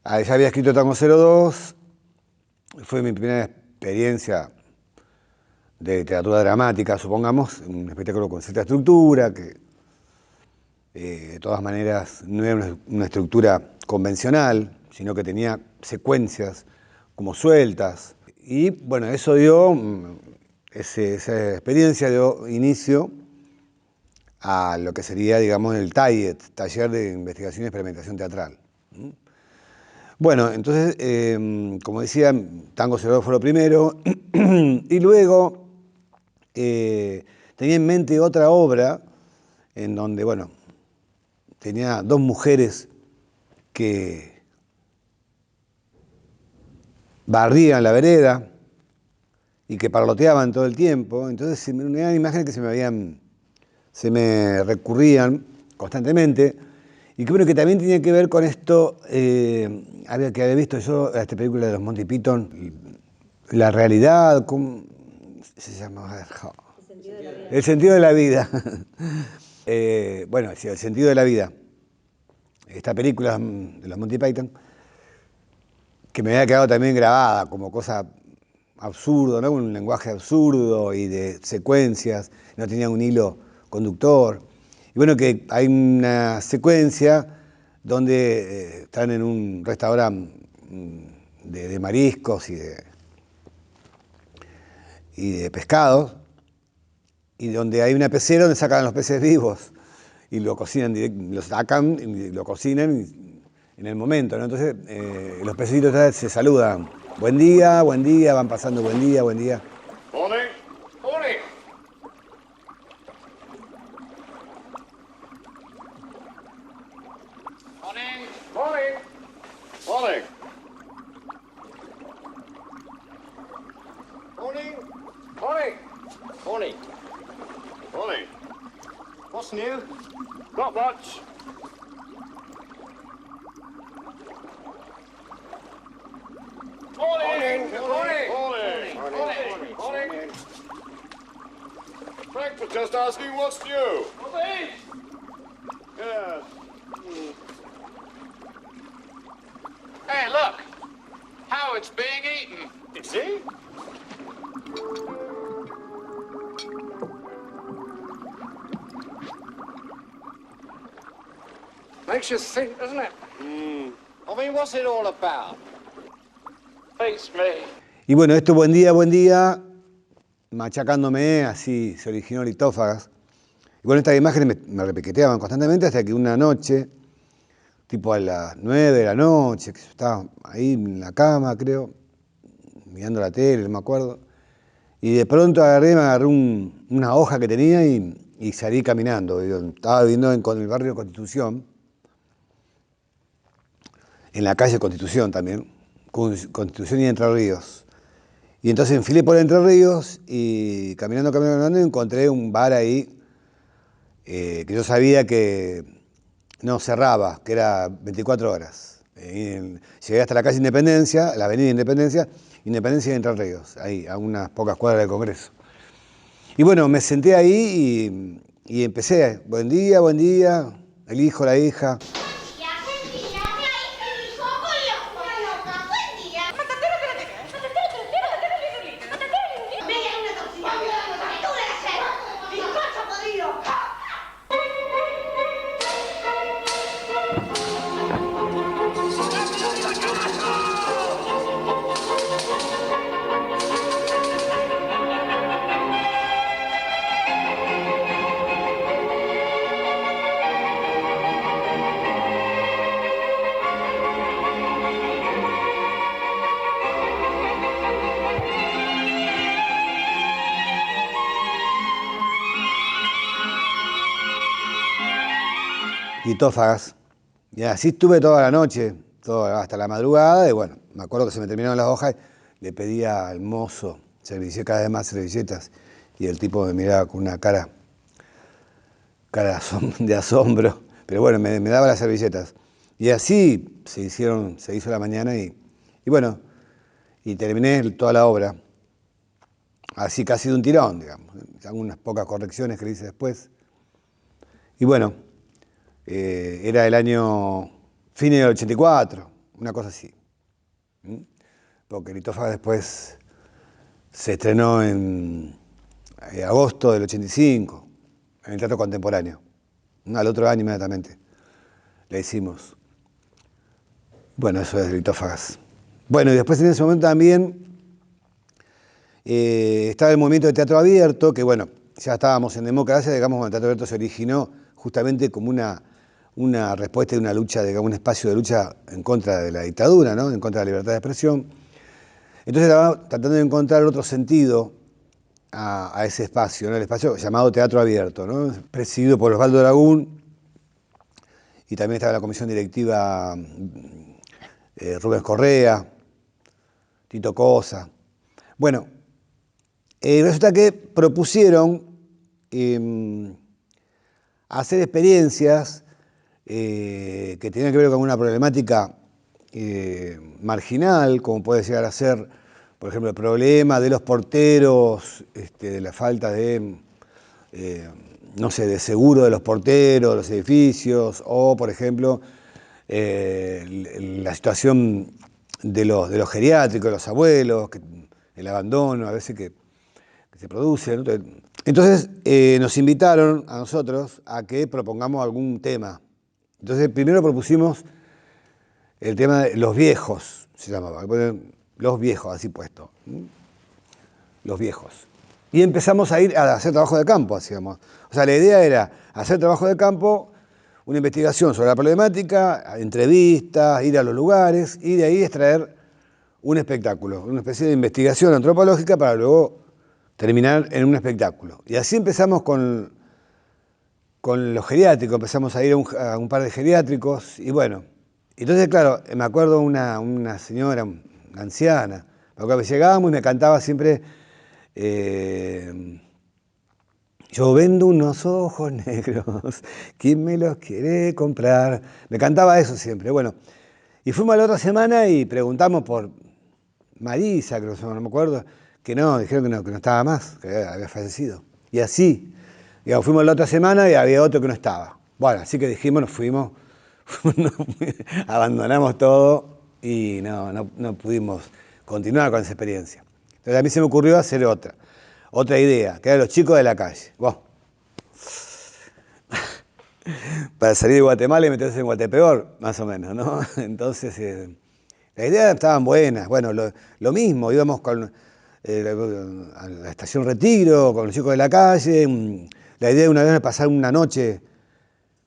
Ya había escrito Tango 02, fue mi primera experiencia de literatura dramática, supongamos, un espectáculo con cierta estructura, que de todas maneras no era una estructura convencional, sino que tenía secuencias como sueltas. Y bueno, eso dio, esa experiencia dio inicio a lo que sería, digamos, el TAIET, Taller de Investigación y Experimentación Teatral. Bueno, entonces, como decía, Tango 02 fue lo primero, y luego tenía en mente otra obra en donde, bueno, tenía dos mujeres que barrían la vereda y que parloteaban todo el tiempo. Entonces, eran imágenes que se me recurrían constantemente. Y que bueno, que también tenía que ver con esto, que había visto yo, esta película de los Monty Python, la realidad, ¿cómo se llama? El sentido de la vida. Bueno, sí, el sentido de la vida. Esta película de los Monty Python, que me había quedado también grabada como cosa absurda, ¿no? Un lenguaje absurdo y de secuencias, no tenía un hilo conductor. Y bueno, que hay una secuencia donde están en un restaurante de mariscos y de pescados, y donde hay una pecera donde sacan los peces vivos y lo cocinan, lo sacan y lo cocinan en el momento, ¿no? Entonces los pececitos se saludan. Buen día, van pasando buen día, buen día. Morning, morning. Morning, morning, morning. Morning, morning, morning, morning. What's new? Not much. Morning, morning, morning, morning, morning. Frank was just asking what's new. Yeah. Hey, look. Howard's being eaten. Is he? Makes you think, doesn't it? I mean, what's it all about? Face me. Y bueno, esto buen día, machacándome, así se originó Litófagas. Y bueno, estas imágenes me repiqueteaban constantemente hasta que una noche, tipo a las 9 de la noche, que yo estaba ahí en la cama, creo, mirando la tele, no me acuerdo, y de pronto me agarré una hoja que tenía y salí caminando. Estaba viviendo en el barrio Constitución, en la calle Constitución también, Constitución y Entre Ríos. Y entonces enfilé por Entre Ríos y caminando, encontré un bar ahí que yo sabía que no cerraba, que era 24 horas. Llegué hasta la calle Independencia, la avenida Independencia y Entre Ríos, ahí, a unas pocas cuadras del Congreso. Y bueno, me senté ahí y empecé, buen día, el hijo, la hija. Litófagas. Y así estuve toda la noche, hasta la madrugada, y bueno, me acuerdo que se me terminaron las hojas, le pedía al mozo cada vez más servilletas, y el tipo me miraba con una cara de asombro, pero bueno, me daba las servilletas. Y así se hizo la mañana y bueno, y terminé toda la obra, así casi de un tirón, digamos, algunas pocas correcciones que le hice después. Y bueno, era el año fin del 84, una cosa así. Porque Litófagas después se estrenó en agosto del 85, en el Teatro Contemporáneo. Al otro año inmediatamente le hicimos. Bueno, eso es Litófagas. Bueno, y después en ese momento también estaba el movimiento de teatro abierto, que bueno, ya estábamos en democracia, digamos, cuando el teatro abierto se originó justamente como una respuesta y una lucha, digamos, un espacio de lucha en contra de la dictadura, ¿no? En contra de la libertad de expresión. Entonces estaba tratando de encontrar otro sentido a ese espacio, ¿no? El espacio llamado teatro abierto, ¿no? Presidido por Osvaldo Lagún, y también estaba la comisión directiva Rubén Correa, Tito Cosa. Bueno, resulta que propusieron hacer experiencias que tenían que ver con una problemática marginal, como puede llegar a ser, por ejemplo, el problema de los porteros, de la falta de, no sé, de seguro de los porteros, de los edificios, o, por ejemplo, la situación de los geriátricos, de los abuelos, el abandono a veces que se produce, ¿no? Entonces nos invitaron a nosotros a que propongamos algún tema. Entonces primero propusimos el tema de los viejos, se llamaba, los viejos, así puesto, los viejos. Y empezamos a ir a hacer trabajo de campo, hacíamos. O sea, la idea era hacer trabajo de campo, una investigación sobre la problemática, entrevistas, ir a los lugares y de ahí extraer un espectáculo, una especie de investigación antropológica para luego terminar en un espectáculo. Y así empezamos con los geriátricos, empezamos a ir a un par de geriátricos y bueno, entonces claro, me acuerdo una señora, una anciana, me acuerdo que llegábamos y me cantaba siempre, yo vendo unos ojos negros, ¿quién me los quiere comprar? Me cantaba eso siempre, bueno. Y fuimos la otra semana y preguntamos por Marisa, creo que no me acuerdo, que no, dijeron que no estaba más, que había fallecido. Y así, digamos, fuimos la otra semana y había otro que no estaba. Bueno, así que dijimos, nos fuimos, abandonamos todo y no pudimos continuar con esa experiencia. Entonces a mí se me ocurrió hacer otra idea, que era los chicos de la calle. Bueno, para salir de Guatemala y meterse en Guatepeor, más o menos, ¿no? Entonces, las ideas estaban buenas. Bueno, lo mismo, íbamos a la estación Retiro, con los chicos de la calle. La idea de una vez era pasar una noche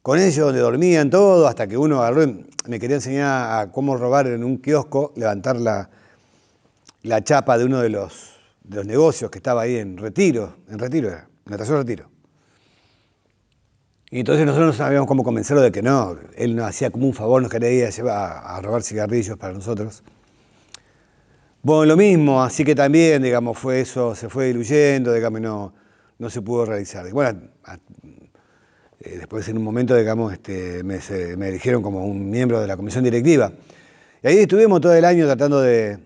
con ellos, donde dormían todos, hasta que uno agarró, me quería enseñar a cómo robar en un kiosco, levantar la chapa de uno de los negocios que estaba ahí en Retiro era, en la estación Retiro. Y entonces nosotros no sabíamos cómo convencerlo de que no, él nos hacía como un favor, nos quería llevar a robar cigarrillos para nosotros. Bueno, lo mismo, así que también, digamos, fue eso, se fue diluyendo, digamos, no se pudo realizar. Y bueno, después en un momento, digamos, me eligieron como un miembro de la comisión directiva. Y ahí estuvimos todo el año tratando de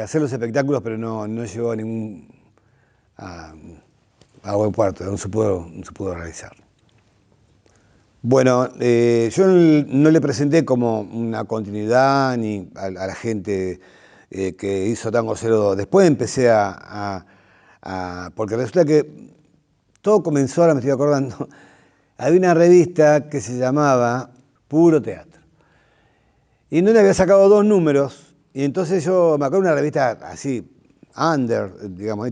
hacer los espectáculos, pero no llegó a buen puerto, no se pudo realizar. Bueno, yo no le presenté como una continuidad ni a la gente que hizo Tango 02. Después empecé porque resulta que todo comenzó, ahora me estoy acordando, había una revista que se llamaba Puro Teatro. Y no le había sacado 2 números, y entonces yo me acuerdo de una revista así, under, digamos,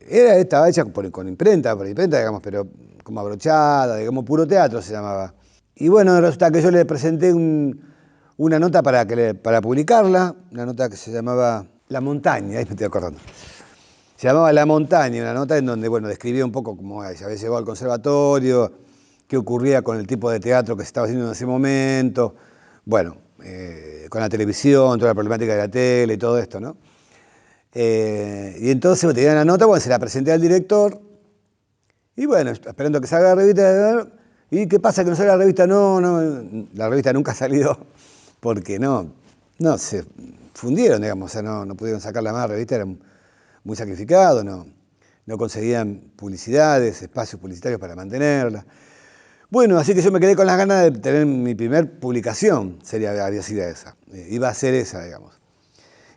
estaba hecha con imprenta, digamos, pero como abrochada, digamos, Puro Teatro se llamaba. Y bueno, resulta que yo le presenté una nota para publicarla, una nota que se llamaba La Montaña, ahí me estoy acordando. Se llamaba La Montaña, una nota en donde, bueno, describía un poco cómo se había llegado al conservatorio, qué ocurría con el tipo de teatro que se estaba haciendo en ese momento, bueno, con la televisión, toda la problemática de la tele y todo esto, ¿no? Y entonces me tenían la nota, bueno, se la presenté al director, y bueno, esperando que salga la revista, ¿y qué pasa que no sale la revista? No, la revista nunca salió, porque se fundieron, digamos, o sea, no pudieron sacarla más, la revista era muy sacrificado, no conseguían publicidades, espacios publicitarios para mantenerla. Bueno, así que yo me quedé con las ganas de tener mi primer publicación, había sido esa. Iba a ser esa, digamos.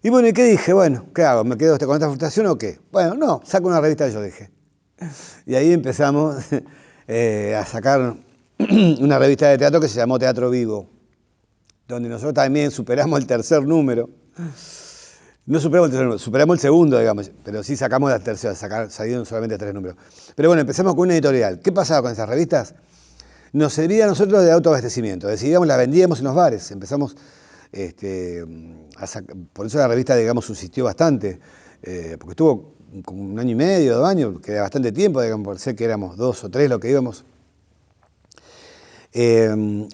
Y bueno, ¿y qué dije? Bueno, ¿qué hago? ¿Me quedo con esta frustración o qué? Bueno, no, saco una revista yo, dije. Y ahí empezamos a sacar una revista de teatro que se llamó Teatro Vivo, donde nosotros también superamos el tercer número. No superamos el tercer número, superamos el segundo, digamos, pero sí sacamos la tercera, salieron solamente 3 números. Pero bueno, empezamos con una editorial. ¿Qué pasaba con esas revistas? Nos servía a nosotros de autoabastecimiento, decidíamos, la vendíamos en los bares, empezamos, por eso la revista, digamos, subsistió bastante, porque estuvo como 1 año y medio, 2 años, que era bastante tiempo, digamos, por ser que éramos 2 o 3 lo que íbamos.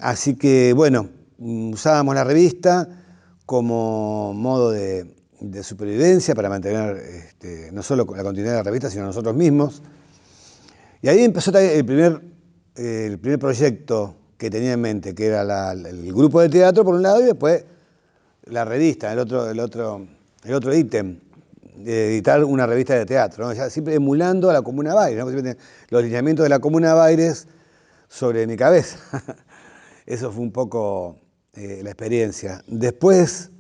Así que, bueno, usábamos la revista como modo de supervivencia para mantener no solo la continuidad de la revista, sino nosotros mismos. Y ahí empezó el primer proyecto que tenía en mente, que era el grupo de teatro por un lado y después la revista, el otro ítem, de editar una revista de teatro, ¿no? Ya siempre emulando a la Comuna Baires, ¿no? Los lineamientos de la Comuna Baires sobre mi cabeza. Eso fue un poco la experiencia. Después,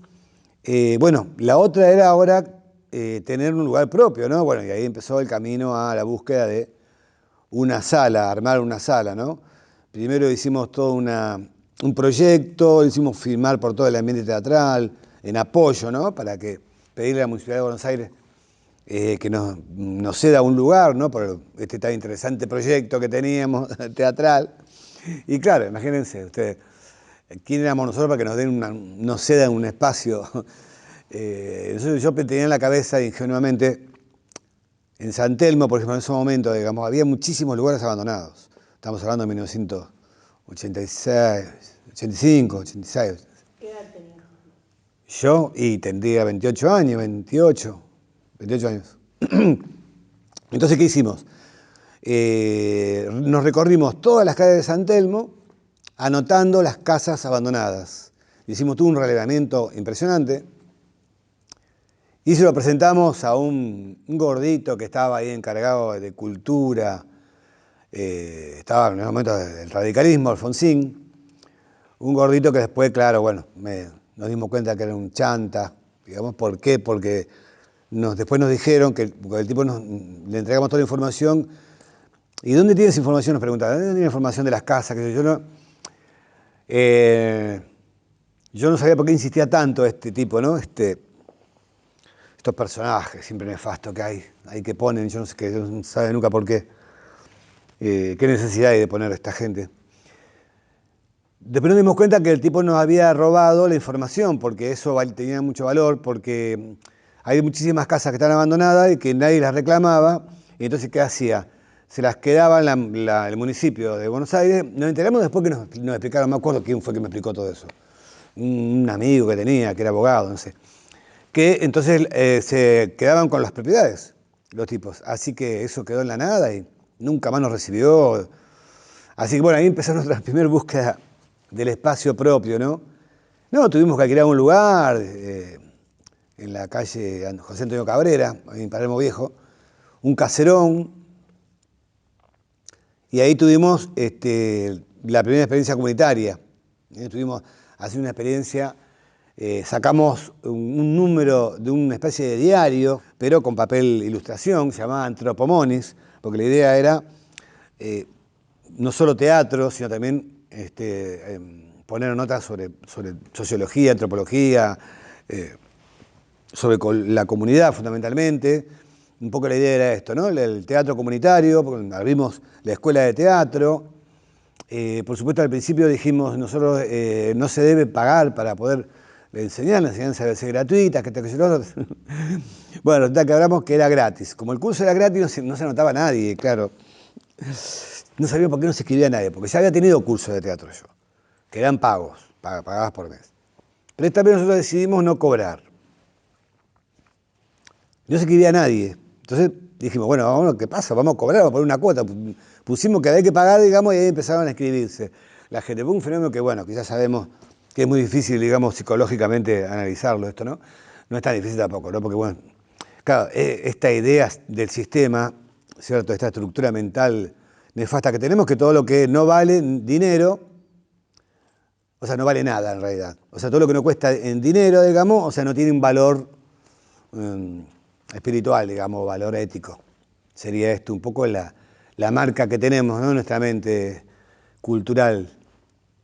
bueno, la otra era ahora tener un lugar propio, ¿no? Bueno, y ahí empezó el camino a la búsqueda de una sala, armar una sala, ¿no? Primero hicimos todo un proyecto, hicimos filmar por todo el ambiente teatral, en apoyo, ¿no? Para que pedirle a la Municipalidad de Buenos Aires que nos ceda un lugar, ¿no? Por este tan interesante proyecto que teníamos teatral. Y claro, imagínense ustedes, ¿quién éramos nosotros para que nos cedan un espacio? Yo tenía en la cabeza ingenuamente, en San Telmo, por ejemplo, en ese momento, digamos, había muchísimos lugares abandonados. Estamos hablando de 1986, 85, 86. ¿Qué edad tenías? Yo, y tendría 28 años, 28 años. Entonces, ¿qué hicimos? Nos recorrimos todas las calles de San Telmo anotando las casas abandonadas. Hicimos todo un relevamiento impresionante y se lo presentamos a un gordito que estaba ahí encargado de cultura, estaba en el momento del radicalismo, Alfonsín, un gordito que después, claro, bueno, nos dimos cuenta que era un chanta, digamos, ¿por qué? Porque después nos dijeron que el tipo le entregamos toda la información. ¿Y dónde tienes información? Nos preguntaba, ¿dónde tiene información de las casas? Que yo no sabía por qué insistía tanto este tipo, ¿no? Estos personajes siempre nefastos que hay que ponen, yo no sé, que no sabe nunca por qué. ¿Qué necesidad hay de poner a esta gente? Después nos dimos cuenta que el tipo nos había robado la información, porque eso tenía mucho valor, porque hay muchísimas casas que están abandonadas y que nadie las reclamaba, y entonces, ¿qué hacía? Se las quedaba el municipio de Buenos Aires. Nos enteramos después que nos explicaron, no me acuerdo quién fue que me explicó todo eso. Un amigo que tenía, que era abogado, no sé. Que entonces se quedaban con las propiedades, los tipos. Así que eso quedó en la nada y nunca más nos recibió. Así que bueno, ahí empezó nuestra primera búsqueda del espacio propio, ¿no? No, tuvimos que alquilar un lugar en la calle José Antonio Cabrera, en Palermo Viejo, un caserón. Y ahí tuvimos la primera experiencia comunitaria. Estuvimos haciendo una experiencia, sacamos un número de una especie de diario, pero con papel ilustración, se llamaba Antropomonis, porque la idea era no solo teatro, sino también poner notas sobre sociología, antropología, sobre la comunidad fundamentalmente. Un poco la idea era esto, ¿no? El teatro comunitario, porque abrimos la escuela de teatro. Por supuesto, al principio dijimos, nosotros no se debe pagar para poder enseñar, la enseñanza debe ser gratuita, que Bueno, resulta que hablamos que era gratis. Como el curso era gratis, no se anotaba nadie, claro. No sabía por qué no se escribía nadie, porque ya había tenido cursos de teatro yo, que eran pagadas por mes. Pero esta vez nosotros decidimos no cobrar. No se escribía nadie. Entonces dijimos, bueno, ¿qué pasa? Vamos a cobrar, vamos a poner una cuota. Pusimos que había que pagar, digamos, y ahí empezaron a escribirse. La gente fue un fenómeno que, bueno, quizás sabemos que es muy difícil, digamos, psicológicamente analizarlo esto, ¿no? No es tan difícil tampoco, ¿no? Porque, bueno, claro, esta idea del sistema, ¿cierto? Esta estructura mental nefasta que tenemos, que todo lo que no vale dinero, o sea, no vale nada en realidad. O sea, todo lo que no cuesta en dinero, digamos, o sea, no tiene un valor espiritual, digamos, valor ético. Sería esto un poco la marca que tenemos, ¿no?, en nuestra mente cultural.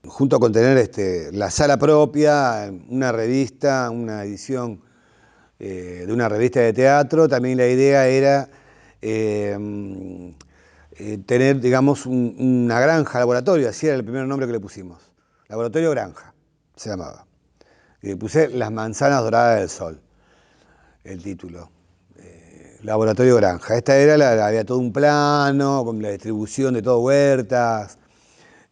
Junto con tener la sala propia, una revista, una edición de una revista de teatro, también la idea era tener, digamos, una granja laboratorio, así era el primer nombre que le pusimos. Laboratorio Granja, se llamaba. Y le puse Las manzanas doradas del sol, el título. Laboratorio Granja. Esta era, había todo un plano, con la distribución de todo huertas,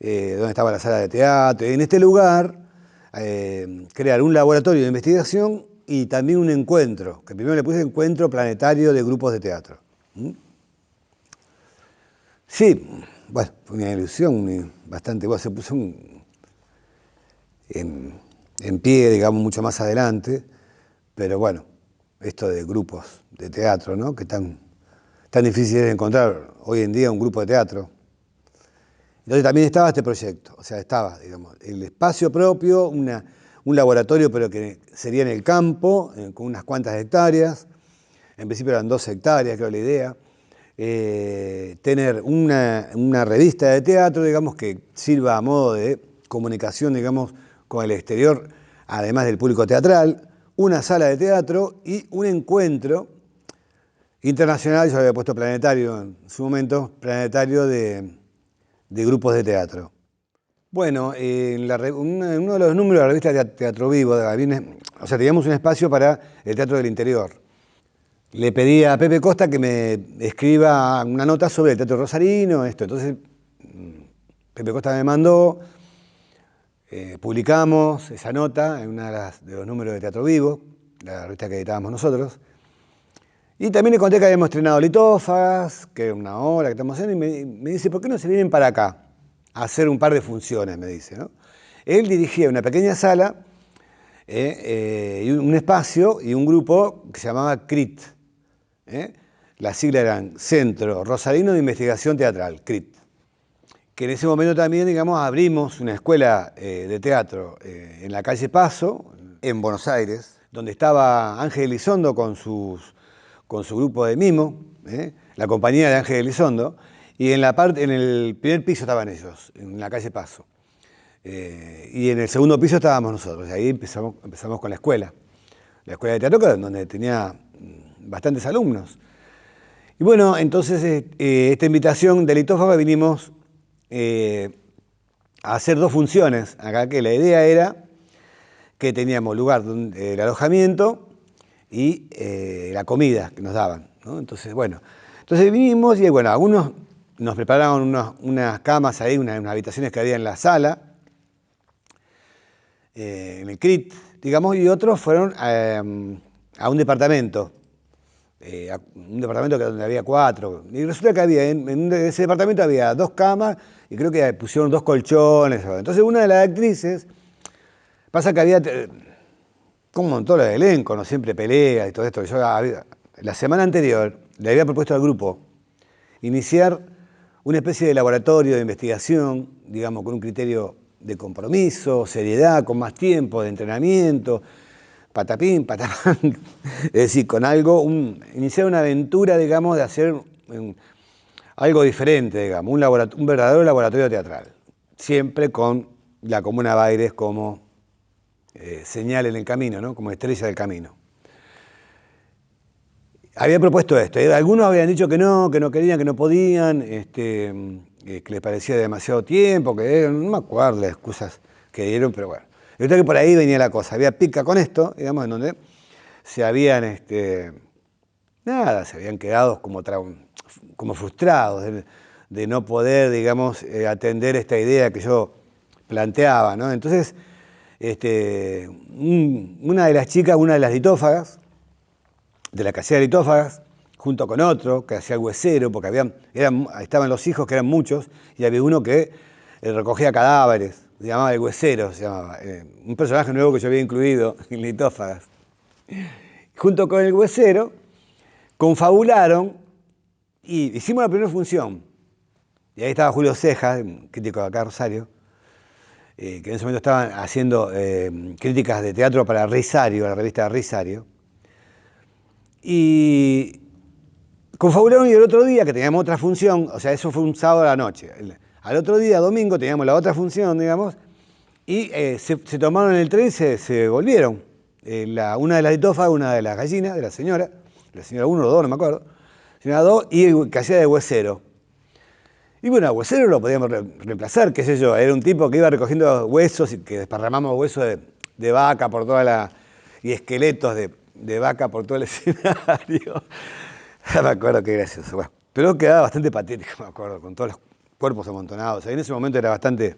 donde estaba la sala de teatro. Y en este lugar, crear un laboratorio de investigación y también un encuentro, que primero le puse encuentro planetario de grupos de teatro. Sí, bueno, fue una ilusión bastante, bueno, se puso en pie, digamos, mucho más adelante, pero bueno, esto de grupos de teatro, ¿no?, que tan difícil es encontrar hoy en día un grupo de teatro. Entonces también estaba este proyecto, o sea, estaba, digamos, el espacio propio, un laboratorio, pero que sería en el campo, con unas cuantas hectáreas. En principio eran 2 hectáreas, creo, la idea. Tener una revista de teatro, digamos, que sirva a modo de comunicación, digamos, con el exterior, además del público teatral, una sala de teatro y un encuentro internacional, yo había puesto planetario en su momento, planetario de grupos de teatro. Bueno, en uno de los números de la revista Teatro Vivo, o sea, teníamos un espacio para el teatro del interior. Le pedí a Pepe Costa que me escriba una nota sobre el teatro rosarino, esto. Entonces, Pepe Costa me mandó, publicamos esa nota en uno de los números de Teatro Vivo, la revista que editábamos nosotros. Y también le conté que habíamos estrenado Litófagas, que era una obra que estamos haciendo, y me dice, ¿por qué no se vienen para acá a hacer un par de funciones?, me dice, ¿no? Él dirigía una pequeña sala, y un espacio y un grupo que se llamaba CRIT. Las siglas eran Centro Rosarino de Investigación Teatral, CRIT. Que en ese momento también, digamos, abrimos una escuela de teatro en la calle Paso, en Buenos Aires, donde estaba Ángel Elizondo con su grupo de mimo, la compañía de Ángel Elizondo, y en el primer piso estaban ellos, en la calle Paso. Y en el segundo piso estábamos nosotros, y ahí empezamos con la escuela de teatro, donde tenía bastantes alumnos. Y bueno, entonces esta invitación de Litófaga vinimos a hacer 2 funciones acá, que la idea era que teníamos lugar el alojamiento y la comida que nos daban, ¿no? Entonces, bueno, vinimos y bueno, algunos nos prepararon unas camas ahí, unas habitaciones que había en la sala, en el CRIT, digamos, y otros fueron a un departamento. Donde había 4. Y resulta que había, en ese departamento había 2 camas y creo que pusieron 2 colchones. Entonces una de las actrices, pasa que había como un montón de elenco, no siempre pelea y todo esto. La semana anterior le había propuesto al grupo iniciar una especie de laboratorio de investigación, digamos, con un criterio de compromiso, seriedad, con más tiempo de entrenamiento, patapín, patapán, es decir, con algo, iniciar una aventura, digamos, de hacer algo diferente, digamos, un verdadero laboratorio teatral, siempre con la Comuna Baires como señal en el camino, ¿no?, como estrella del camino. Había propuesto esto, algunos habían dicho que no querían, que no podían, que les parecía demasiado tiempo, no me acuerdo las excusas que dieron, pero bueno. Yo creo que por ahí venía la cosa, había pica con esto, digamos, en donde se habían, se habían quedado como frustrados de no poder, digamos, atender esta idea que yo planteaba, ¿no? Entonces, una de las chicas, una de las litófagas, de la casera de Litófagas, junto con otro que hacía el huesero, porque estaban los hijos, que eran muchos, y había uno que recogía cadáveres, se llamaba el huesero, se llamaba, un personaje nuevo que yo había incluido en Litófagas. Junto con el huesero, confabularon y hicimos la primera función. Y ahí estaba Julio Ceja, un crítico de acá de Rosario, que en ese momento estaban haciendo críticas de teatro para Risario, la revista Risario. Y confabularon y el otro día, que teníamos otra función, o sea, eso fue un sábado a la noche. Al otro día, domingo, teníamos la otra función, digamos, y se tomaron el tren y se volvieron. Una de las litofas, una de las gallinas, de la señora 1 o 2, no me acuerdo, la señora 2, y que hacía de huesero. Y bueno, a huesero lo podíamos reemplazar, qué sé yo, era un tipo que iba recogiendo huesos y que desparramamos huesos de vaca por toda la... y esqueletos de vaca por todo el escenario. Me acuerdo qué gracioso. Bueno, pero quedaba bastante patético, me acuerdo, con todos los cuerpos amontonados. Ahí en ese momento era bastante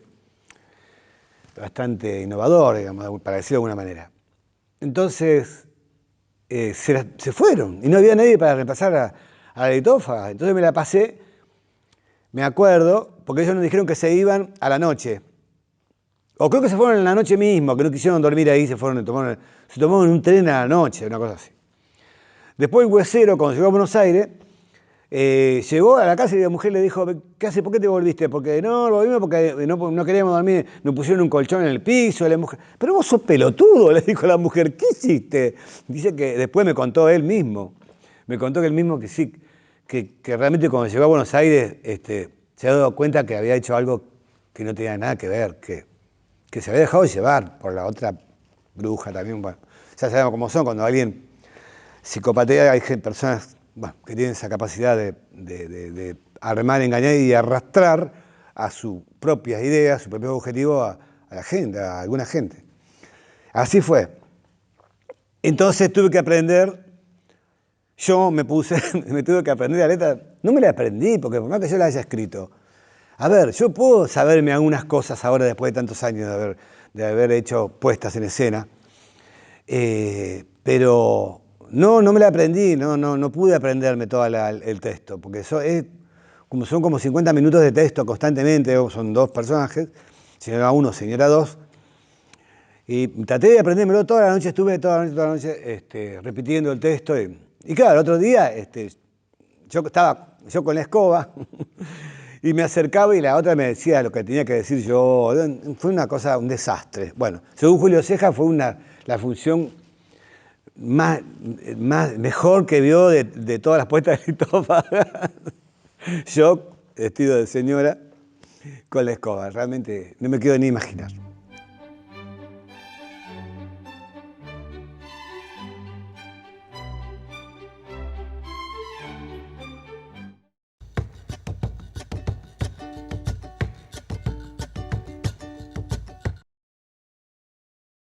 innovador, digamos, para decirlo de alguna manera. Entonces, se fueron y no había nadie para reemplazar a la litófaga. Entonces me la pasé, me acuerdo, porque ellos nos dijeron que se iban a la noche. O creo que se fueron en la noche mismo, que no quisieron dormir ahí, se tomaron un tren a la noche, una cosa así. Después el huesero, cuando llegó a Buenos Aires, llegó a la casa y la mujer le dijo, ¿qué hace? ¿Por qué te volviste? Porque no, volvimos porque no queríamos dormir, nos pusieron un colchón en el piso. La mujer, pero vos sos pelotudo, le dijo la mujer, ¿qué hiciste? Dice que después me contó él mismo, me contó que él mismo que sí, que realmente cuando llegó a Buenos Aires se había dado cuenta que había hecho algo que no tenía nada que ver, que se había dejado llevar por la otra bruja también. Bueno, ya sabemos cómo son, cuando alguien psicopatea, hay personas que tienen esa capacidad de armar, engañar y arrastrar a sus propias ideas, su propio objetivo a la gente, a alguna gente. Así fue. Entonces tuve que aprender, me tuve que aprender la letra, no me la aprendí, porque por más que yo la haya escrito, a ver, yo puedo saberme algunas cosas ahora después de tantos años de haber hecho puestas en escena, pero no me la aprendí, no pude aprenderme todo el texto, porque son como 50 minutos de texto constantemente, son 2 personajes, señora 1, señora 2, y traté de aprendérmelo toda la noche, estuve toda la noche repitiendo el texto, y claro, el otro día yo con la escoba, y me acercaba y la otra me decía lo que tenía que decir yo, fue una cosa, un desastre. Bueno, según Julio Ceja fue la función mejor que vio de todas las puestas de litófaga. Yo, vestido de señora, con la escoba. Realmente no me quiero ni imaginar.